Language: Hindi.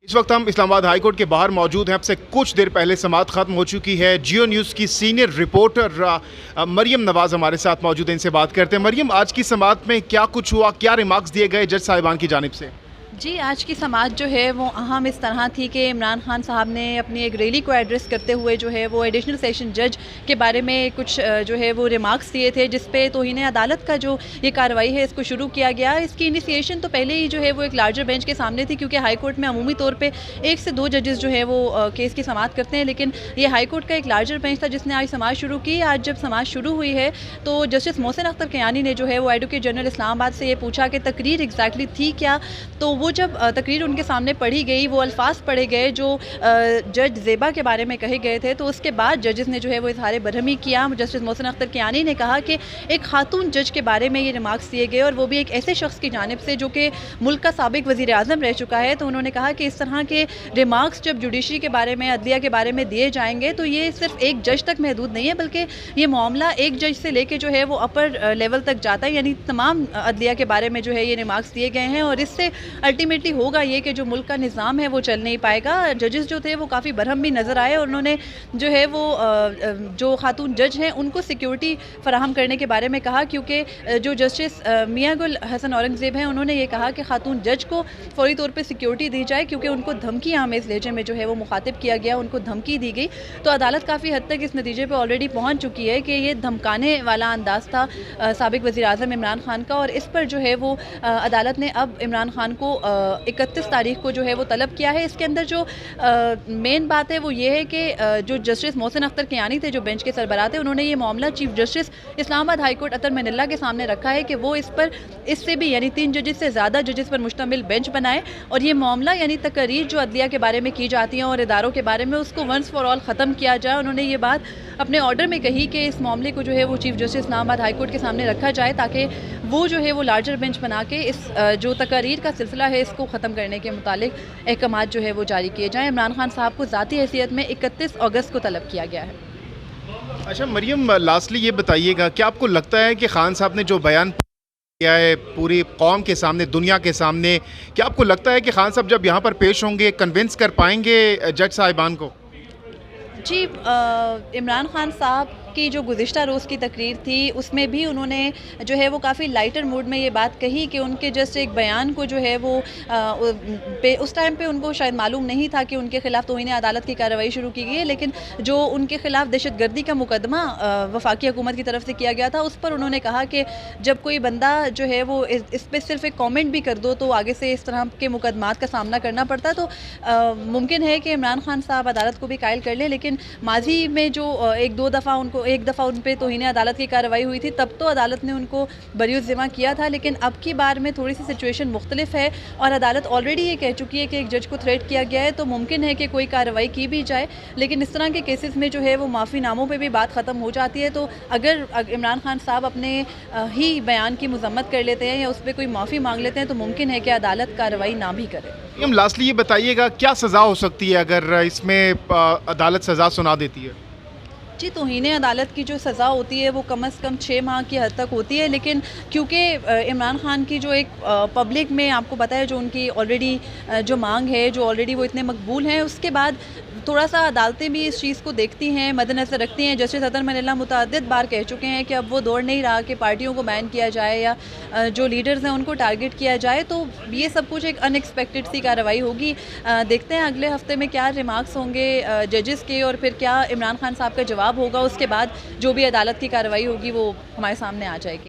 इस वक्त हम इस्लामाबाद हाई कोर्ट के बाहर मौजूद हैं। अब से कुछ देर पहले समाअत ख़त्म हो चुकी है। जियो न्यूज़ की सीनियर रिपोर्टर मरियम नवाज़ हमारे साथ मौजूद हैं, इनसे बात करते हैं। मरियम, आज की समाअत में क्या कुछ हुआ, क्या रिमार्क्स दिए गए जज साहिबान की जानिब से? जी, आज की समाअत जो है वो अहम इस तरह थी कि इमरान खान साहब ने अपनी एक रैली को एड्रेस करते हुए जो है वो एडिशनल सेशन जज के बारे में कुछ जो है वो रिमार्क्स दिए थे, जिस पे तौहीन अदालत का जो ये कार्रवाई है इसको शुरू किया गया। इसकी इनिशिएशन तो पहले ही जो है वो एक लार्जर बेंच के सामने थी, क्योंकि हाई कोर्ट में अमूमी तौर पर 1 से 2 जजेस जो है वो केस की समाअत करते हैं, लेकिन ये हाई कोर्ट का एक लार्जर बेंच था जिसने आज समाअत शुरू की। आज जब समाअत शुरू हुई है तो जस्टिस मोहसिन अख्तर कियानी ने जो है वो एडवोकेट जनरल इस्लामाबाद से ये पूछा कि तकरीर एग्जैक्टली थी क्या। तो वो जब तकरीर उनके सामने पढ़ी गई, वो अल्फाज पढ़े गए जो जज ज़ेबा के बारे में कहे गए थे, तो उसके बाद जजेस ने जो है वो इज़हार बरहमी किया। जस्टिस मोहसिन अख्तर कियानी ने कहा कि एक खातून जज के बारे में ये रिमार्क्स दिए गए और वो भी एक ऐसे शख्स की जानिब से जो कि मुल्क का साबिक वज़ीर आज़म रह चुका है। तो उन्होंने कहा कि इस तरह के रिमार्क्स जब जुडिशरी के बारे में, अदलिया के बारे में दिए जाएंगे तो ये सिर्फ एक जज तक महदूद नहीं है, बल्कि ये मामला एक जज से लेके जो है वो अपर लेवल तक जाता है। यानी तमाम अदलिया के बारे में जो है ये रिमार्क्स दिए गए हैं और इससे अल्टीमेटली होगा ये कि जो मुल्क का निज़ाम है वो चल नहीं पाएगा। जजेस जो थे वो काफ़ी बरहम भी नज़र आए और उन्होंने जो है वो जो खातून जज हैं उनको सिक्योरिटी फराहम करने के बारे में कहा, क्योंकि जो जस्टिस मियां गुल हसन औरंगज़ेब हैं उन्होंने ये कहा कि खातून जज को फौरी तौर पर सिक्योरिटी दी जाए, क्योंकि उनको धमकी आमेज़ लहजे में जो है वो मुखातिब किया गया, उनको धमकी दी गई। तो अदालत काफ़ी हद तक इस नतीजे पर ऑलरेडी पहुँच चुकी है कि ये धमकाने वाला अंदाज़ था साबिक वज़ीर आज़म इमरान खान का, और इस पर जो है वो अदालत ने अब इमरान खान को 31 तारीख को जो है वो तलब किया है। इसके अंदर जो मेन बात है वो ये है कि जो जस्टिस मोहसिन अख्तर कियानी थे, जो बेंच के सरबराह थे, उन्होंने ये मामला chief justice Islamabad high court Athar Minallah के सामने रखा है कि वो इस पर इससे भी यानी 3 जजेस से ज़्यादा जजेस पर मुश्तमिल बेंच बनाए और ये मामला यानी तकरीर जो अदलिया के बारे में की जाती हैं और इदारों के बारे में उसको वंस फॉर ऑल ख़त्म किया जाए। उन्होंने ये बात अपने ऑर्डर में कही कि इस मामले को जो है वो chief justice Islamabad high court के सामने रखा जाए, ताकि वो जो है वो लार्जर बेंच बना के इस जो तकरीर का सिलसिला है इसको ख़त्म करने के मुतालिक अहकामात जो है वो जारी किए जाएँ। इमरान खान साहब को ज़ाती हैसियत में 31 अगस्त को तलब किया गया है। अच्छा मरियम, लास्टली ये बताइएगा, क्या आपको लगता है कि खान साहब ने जो बयान किया है पूरी कौम के सामने, दुनिया के सामने, क्या आपको लगता है कि खान साहब जब यहाँ पर पेश होंगे कन्विंस कर पाएंगे जज साहिबान को? जी, इमरान खान साहब की जो गुज़िश्ता रोज़ की तकरीर थी उसमें भी उन्होंने जो है वो काफ़ी लाइटर मूड में ये बात कही कि उनके जस्ट एक बयान को जो है वो उस टाइम पे उनको शायद मालूम नहीं था कि उनके ख़िलाफ़ तौहीन अदालत की कार्रवाई शुरू की गई है, लेकिन जो उनके ख़िलाफ़ दहशतगर्दी का मुकदमा वफाकी हुकूमत की तरफ से किया गया था उस पर उन्होंने कहा कि जब कोई बंदा जो है वो इस पर सिर्फ एक कॉमेंट भी कर दो तो आगे से इस तरह के मुकदमात का सामना करना पड़ता है। तो मुमकिन है कि इमरान खान साहब अदालत को भी कायल कर ले, लेकिन माजी में जो एक दफ़ा उन पर तौहीन अदालत की कार्रवाई हुई थी तब तो अदालत ने उनको बरी ज़िम्मा किया था, लेकिन अब की बार में थोड़ी सी सिचुएशन मुख्तलिफ है और अदालत ऑलरेडी ये कह चुकी है कि एक जज को थ्रेट किया गया है। तो मुमकिन है कि कोई कार्रवाई की भी जाए, लेकिन इस तरह के केसेस में जो है वो माफ़ी नामों पर भी बात ख़त्म हो जाती है। तो अगर इमरान खान साहब अपने ही बयान की मजम्मत कर लेते हैं या उस पर कोई माफ़ी मांग लेते हैं तो मुमकिन है कि अदालत कार्रवाई ना भी करे। हम लास्टली ये बताइएगा, क्या सज़ा हो सकती है अगर इसमें अदालत सज़ा सुना देती है? जी, तौहीन अदालत की जो सज़ा होती है वो कम से कम 6 माह की हद तक होती है, लेकिन क्योंकि इमरान खान की जो एक पब्लिक में आपको पता है जो उनकी ऑलरेडी जो मांग है, जो ऑलरेडी वो इतने मकबूल हैं, उसके बाद थोड़ा सा अदालतें भी इस चीज़ को देखती हैं, मद्देनज़र रखती हैं। जस्टिस अतर मनिल्ला मुतअद्दिद बार कह चुके हैं कि अब वो दौर नहीं रहा कि पार्टियों को बैन किया जाए या जो लीडर्स हैं उनको टारगेट किया जाए। तो ये सब कुछ एक अनएक्सपेक्टेड सी कार्रवाई होगी। देखते हैं अगले हफ्ते में क्या रिमार्क्स होंगे जजेस के और फिर क्या इमरान खान साहब का जवाब होगा। उसके बाद जो भी अदालत की कार्रवाई होगी वो हमारे सामने आ जाएगी।